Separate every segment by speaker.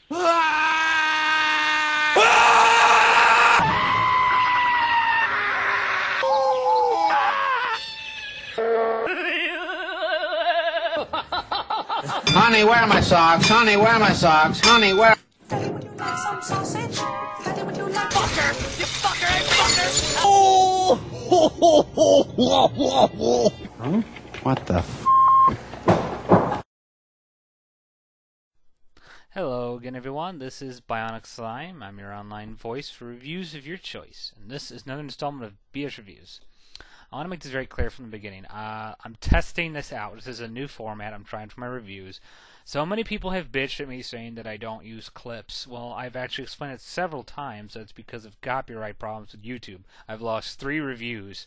Speaker 1: Honey, where are my socks? Honey, where are my socks? Honey, where...
Speaker 2: Daddy, would you like some sausage? Daddy, would you like...
Speaker 3: Fucker! You fucker! Fucker!
Speaker 1: Oh! Huh? What the f...
Speaker 4: Hello again, everyone. This is Bionic Slime. I'm your online voice for reviews of your choice, and this is another installment of BS Reviews. I want to make this very clear from the beginning. I'm testing this out. This is a new format I'm trying for my reviews. So many people have bitched at me saying that I don't use clips. Well, I've actually explained it several times that it's because of copyright problems with YouTube. I've lost 3 reviews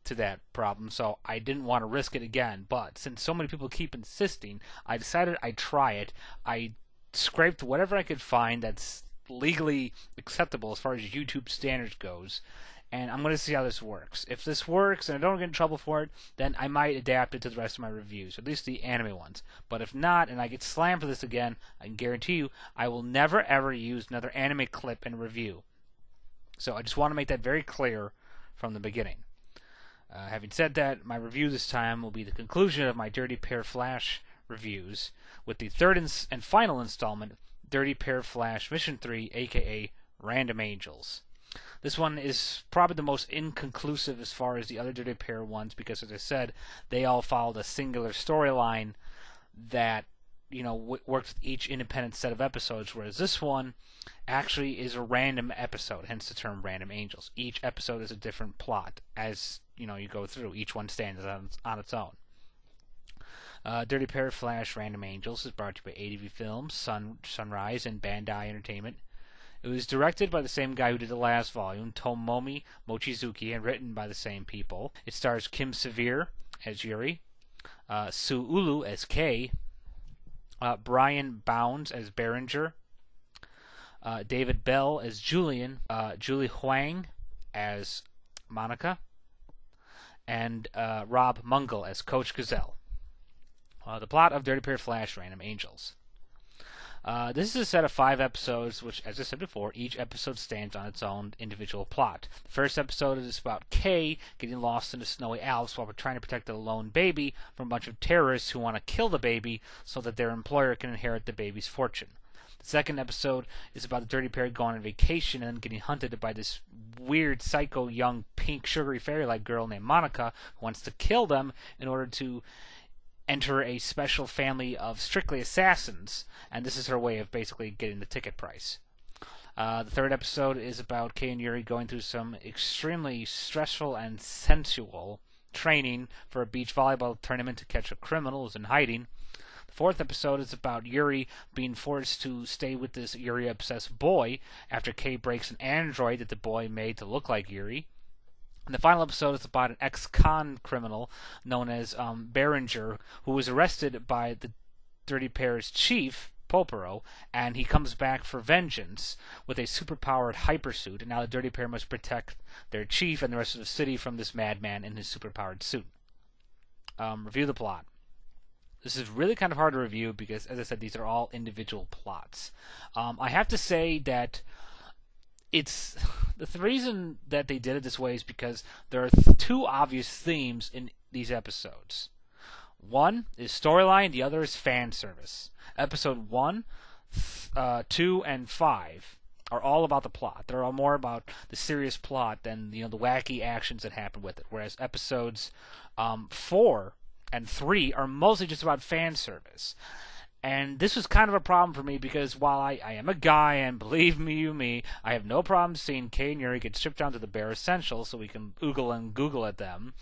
Speaker 4: to that problem, so I didn't want to risk it again. But since so many people keep insisting, I decided I'd try it. I scraped whatever I could find that's legally acceptable as far as YouTube standards goes, and I'm going to see how this works. If this works and I don't get in trouble for it, then I might adapt it to the rest of my reviews, at least the anime ones. But if not, and I get slammed for this again, I can guarantee you I will never ever use another anime clip in a review. So I just want to make that very clear from the beginning. Having said that, my review this time will be the conclusion of my Dirty Pair Flash reviews, with the third and final installment, Dirty Pair Flash Mission 3, aka Random Angels. This one is probably the most inconclusive as far as the other Dirty Pair ones, because as I said, they all followed a singular storyline that, you know, worked with each independent set of episodes, whereas this one actually is a random episode, hence the term Random Angels. Each episode is a different plot as, you know, you go through. Each one stands on its own. Dirty Pair Flash Random Angels is brought to you by ADV Films, Sunrise, and Bandai Entertainment. It was directed by the same guy who did the last volume, Tomomi Mochizuki, and written by the same people. It stars Kim Severe as Yuri, Sue Ulu as Kay, Brian Bounds as Berenger, David Bell as Julian, Julie Huang as Monica, and Rob Mungle as Coach Gazelle. The plot of Dirty Pair Flash Random Angels. This is a set of 5 episodes, which, as I said before, each episode stands on its own individual plot. The first episode is about Kay getting lost in the snowy Alps while trying to protect a lone baby from a bunch of terrorists who want to kill the baby so that their employer can inherit the baby's fortune. The second episode is about the Dirty Pair going on vacation and then getting hunted by this weird, psycho, young, pink, sugary fairy-like girl named Monica who wants to kill them in order to enter a special family of strictly assassins, and this is her way of basically getting the ticket price. The third episode is about Kay and Yuri going through some extremely stressful and sensual training for a beach volleyball tournament to catch a criminal who's in hiding. The fourth episode is about Yuri being forced to stay with this Yuri-obsessed boy after Kay breaks an android that the boy made to look like Yuri. And the final episode is about an ex-con criminal known as Berenger, who was arrested by the Dirty Pair's chief, Popero, and he comes back for vengeance with a superpowered hypersuit, and now the Dirty Pair must protect their chief and the rest of the city from this madman in his superpowered suit. Review the plot. This is really kind of hard to review because, as I said, these are all individual plots. I have to say that it's the reason that they did it this way is because there are 2 obvious themes in these episodes. One is storyline, the other is fan service. Episode 1, 2, and 5 are all about the plot. They're all more about the serious plot than, you know, the wacky actions that happen with it. Whereas episodes 4 and 3 are mostly just about fan service. And this was kind of a problem for me because while I am a guy, and believe me, I have no problem seeing Kay and Yuri get stripped down to the bare essentials so we can oogle and google at them.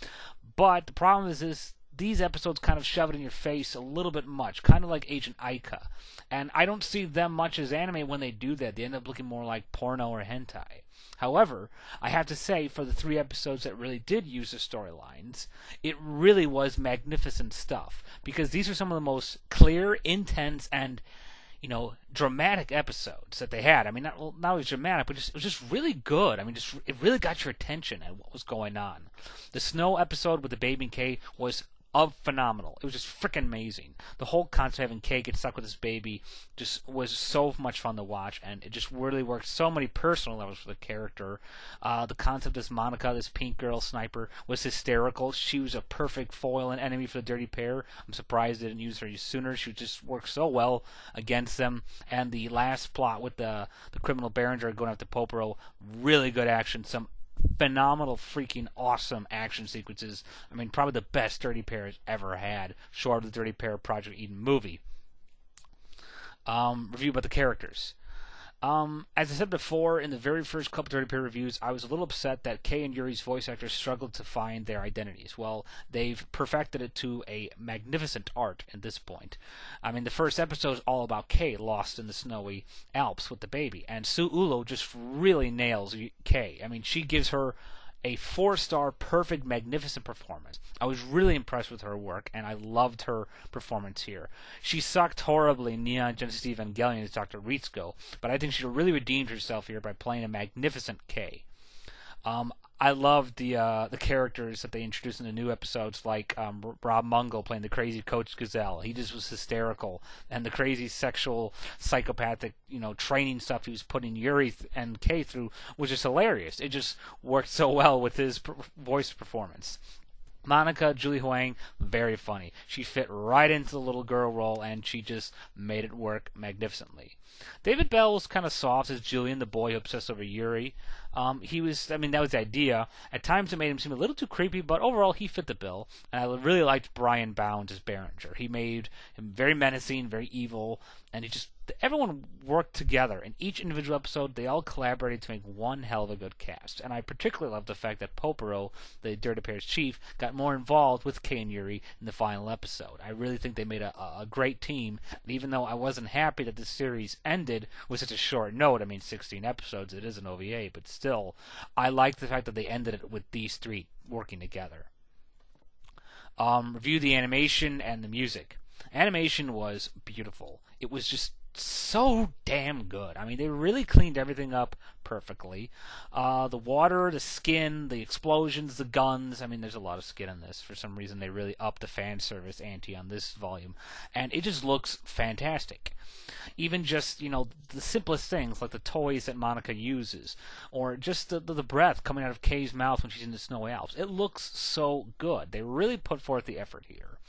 Speaker 4: But the problem is these episodes kind of shove it in your face a little bit much, kind of like Agent Aika. And I don't see them much as anime when they do that. They end up looking more like porno or hentai. However, I have to say, for the 3 episodes that really did use the storylines, it really was magnificent stuff. Because these are some of the most clear, intense, and, you know, dramatic episodes that they had. I mean, not only dramatic, but it was just really good. I mean, it really got your attention at what was going on. The snow episode with the baby and Kay was phenomenal. It was just freaking amazing. The whole concept of having Kay get stuck with this baby just was so much fun to watch, and it just really worked so many personal levels for the character. The concept of this Monica, this pink girl sniper, was hysterical. She was a perfect foil and enemy for the Dirty Pair. I'm surprised they didn't use her sooner. She just worked so well against them. And the last plot with the criminal Berenger going after Popero, really good action. Some phenomenal, freaking awesome action sequences. I mean, probably the best Dirty Pair has ever had, short of the Dirty Pair Project Eden movie. Review about the characters. As I said before, in the very first couple Dirty Pair reviews, I was a little upset that Kay and Yuri's voice actors struggled to find their identities. Well, they've perfected it to a magnificent art at this point. I mean, the first episode is all about Kay lost in the snowy Alps with the baby, and Sue Ulo just really nails Kay. I mean, she gives her a 4-star, perfect, magnificent performance. I was really impressed with her work, and I loved her performance here. She sucked horribly in Neon Genesis Evangelion as Dr. Ritsuko, but I think she really redeemed herself here by playing a magnificent Kay. I loved the characters that they introduced in the new episodes, like Rob Mungo playing the crazy Coach Gazelle. He just was hysterical, and the crazy sexual, psychopathic, training stuff he was putting Yuri and Kay through was just hilarious. It just worked so well with his voice performance. Monica, Julie Huang, very funny. She fit right into the little girl role, and she just made it work magnificently. David Bell was kind of soft as Julian, the boy who obsessed over Yuri. That was the idea. At times it made him seem a little too creepy, but overall he fit the bill. And I really liked Brian Bounds as Berenger. He made him very menacing, very evil, and everyone worked together. In each individual episode, they all collaborated to make one hell of a good cast. And I particularly love the fact that Popero, the Dirty Pair's chief, got more involved with Kay and Yuri in the final episode. I really think they made a great team. And even though I wasn't happy that the series ended with such a short note, 16 episodes, it is an OVA, but still, I like the fact that they ended it with these three working together. Review the animation and the music. Animation was beautiful. It was just so damn good. I mean, they really cleaned everything up perfectly. The water, the skin, the explosions, the guns. I mean, there's a lot of skin in this. For some reason, they really upped the fan service ante on this volume. And it just looks fantastic. Even just, the simplest things, like the toys that Monica uses, or just the breath coming out of Kay's mouth when she's in the snowy Alps. It looks so good. They really put forth the effort here.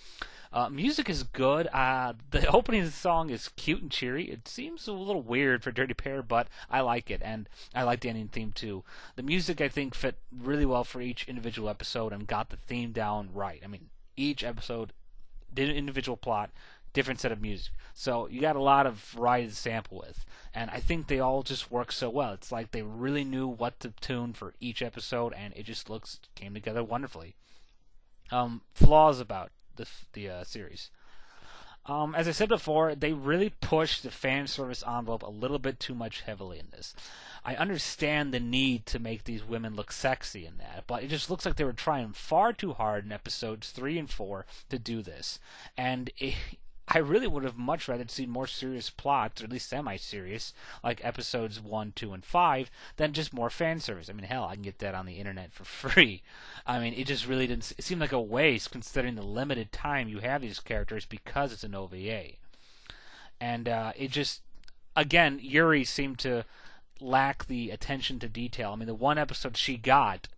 Speaker 4: Music is good. The opening song is cute and cheery. It seems a little weird for Dirty Pair, but I like it, and I like the ending theme too. The music, I think, fit really well for each individual episode and got the theme down right. I mean, each episode did an individual plot, different set of music. So you got a lot of variety to sample with, and I think they all just work so well. It's like they really knew what to tune for each episode, and it just came together wonderfully. Flaws about the series. As I said before, they really pushed the fan service envelope a little bit too much heavily in this. I understand the need to make these women look sexy in that, but it just looks like they were trying far too hard in episodes 3 and 4 to do this. And I really would have much rather seen more serious plots, or at least semi-serious, like episodes 1, 2, and 5, than just more fan service. I mean, hell, I can get that on the internet for free. I mean, it just really didn't. It seemed like a waste considering the limited time you have these characters because it's an OVA. And it just, again, Yuri seemed to lack the attention to detail. I mean, the one episode she got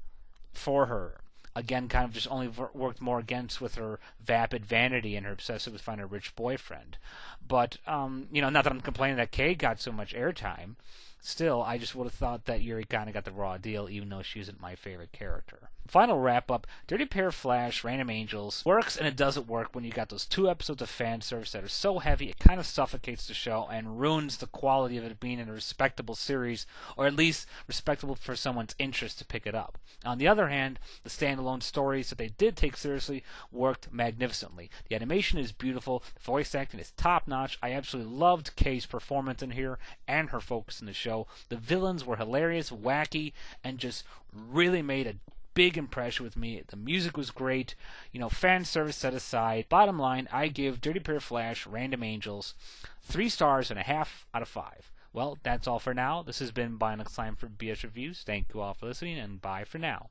Speaker 4: for her, again, kind of just only worked more against with her vapid vanity and her obsessive with finding a rich boyfriend. But, not that I'm complaining that Kay got so much airtime. Still, I just would have thought that Yuri kind of got the raw deal, even though she isn't my favorite character. Final wrap-up, Dirty Pair Flash, Random Angels works, and it doesn't work when you got those 2 episodes of fan service that are so heavy it kind of suffocates the show and ruins the quality of it being in a respectable series, or at least respectable for someone's interest to pick it up. On the other hand, the standalone stories that they did take seriously worked magnificently. The animation is beautiful, the voice acting is top-notch. I absolutely loved Kay's performance in here and her focus in the show. The villains were hilarious, wacky, and just really made a big impression with me. The music was great. Fan service set aside. Bottom line, I give Dirty Pair Flash, Random Angels 3 stars and a half out of 5. Well, that's all for now. This has been Bionic Slime for BS Reviews. Thank you all for listening, and bye for now.